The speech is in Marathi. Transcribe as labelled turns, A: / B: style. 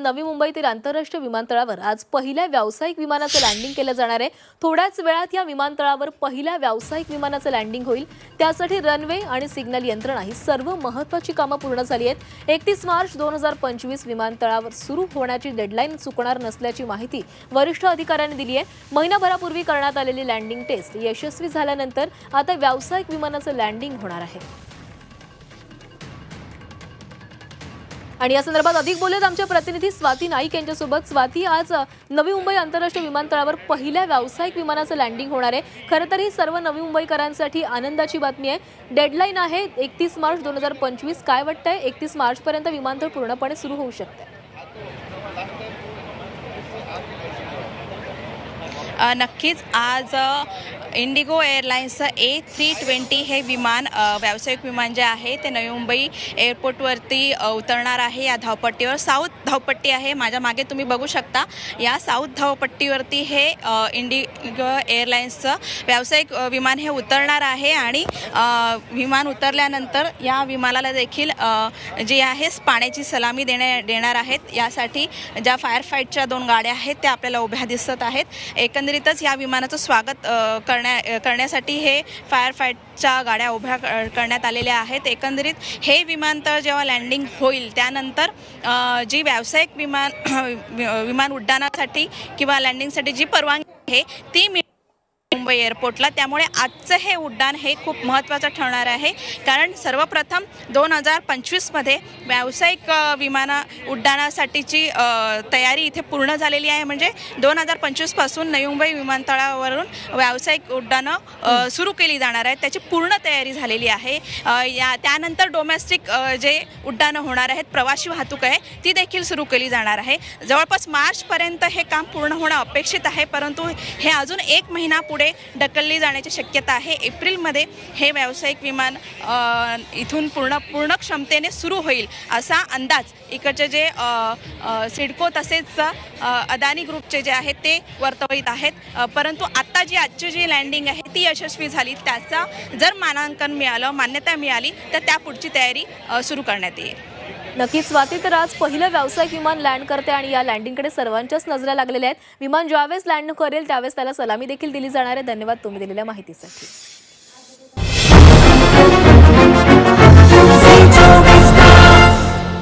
A: नवी मुंबईतील आंतरराष्ट्रीय विमानतळावर आज पहिल्या व्यावसायिक विमानाचं लँडिंग केलं जाणार आहे। थोड्याच वेळात या विमानतळावर पहिल्या व्यावसायिक विमानाचं लँडिंग होईल। त्यासाठी रनवे आणि सिग्नल यंत्रणा ही सर्व महत्त्वाची कामं पूर्ण झाली आहेत। 31 मार्च 2025 विमानतळावर सुरू होण्याची डेडलाईन चुकणार नसल्याची माहिती वरिष्ठ अधिकाऱ्यांनी दिली आहे। महिनाभरापूर्वी करण्यात आलेली लँडिंग टेस्ट यशस्वी झाल्यानंतर आता व्यावसायिक विमानाचं लँडिंग होणार आहे। आणि या संदर्भात अधिक बोलत आमच्या प्रतिनिधी स्वाती नाईक यांच्यासोबत। स्वाती, आज नवी मुंबई आंतरराष्ट्रीय विमानतळावर पहिल्या व्यावसायिक विमानाचं लँडिंग होणार आहे। खरं तर ही सर्व नवी मुंबईकरांसाठी आनंदाची बातमी आहे। डेडलाईन आहे 31 मार्च 2025। काय वाटतंय, 31 मार्च पर्यंत विमानतळ पूर्णपणे सुरू होऊ शकते?
B: नक्कीच आज इंडिगो एअरलाइन्सचं A320 हे विमान व्यावसायिक विमान जे आहे ते नवी मुंबई एअरपोर्टवरती उतरणार आहे। या धावपट्टीवर साऊथ धावपट्टी आहे, माझ्या मागे तुम्ही बघू शकता। या साऊथ धावपट्टीवरती हे इंडिगो एअरलाइन्सचं व्यावसायिक विमान हे उतरणार आहे। आणि विमान उतरल्यानंतर या विमानाला देखील जे आहे पाण्याची सलामी देणार आहेत। यासाठी ज्या फायर फाईटच्या 2 गाड्या आहेत त्या आपल्याला उभ्या दिसत आहेत। एकंदरीतच या विमानाचं स्वागत करण्यासाठी हे फायर फाईटच्या गाड्या उभ्या करण्यात आलेल्या आहेत। एकंदरीत हे विमानतळ जेव्हा लँडिंग होईल त्यानंतर जी व्यावसायिक विमान उड्डाणासाठी किंवा लँडिंगसाठी जी परवानगी आहे ती मुंबई एअरपोर्टला, त्यामुळे आजचं हे उड्डाण हे खूप महत्त्वाचं ठरणार आहे। कारण सर्वप्रथम 2025 मध्ये व्यावसायिक उड्डाणासाठीची तयारी इथे पूर्ण झालेली आहे। म्हणजे 2025 पासून नवी मुंबई विमानतळावरून व्यावसायिक उड्डाणं सुरू केली जाणार आहेत, त्याची पूर्ण तयारी झालेली आहे। त्यानंतर डोमेस्टिक जे उड्डाणं होणार आहेत, प्रवासी वाहतूक आहे ती देखील सुरू केली जाणार आहे। जवळपास मार्चपर्यंत हे काम पूर्ण होणं अपेक्षित आहे, परंतु हे अजून 1 महिना पुढे ढकलली जाण्याची शक्यता आहे। एप्रिलमध्ये हे व्यावसायिक विमान इथून पूर्ण क्षमतेने सुरू होईल असा अंदाज इकडचे जे सिडको तसेच अदानी ग्रुपचे जे आहेत ते वर्तवित आहेत। परंतु आता आजची जी लँडिंग आहे ती यशस्वी झाली, त्याचा जर मानांकन मिळालं, मान्यता मिळाली तर त्या पुढची तयारी सुरू करण्यात येईल।
A: नक्कीच स्वाती, तर आज पहिलं व्यावसायिक विमान लँड करते आणि या लँडिंगकडे सर्वांच्याच नजरा लागलेल्या आहेत। विमान ज्यावेळेस लँड करेल त्यावेळेस त्याला सलामी देखील दिली जाणार आहे। धन्यवाद तुम्ही दिलेल्या माहितीसाठी।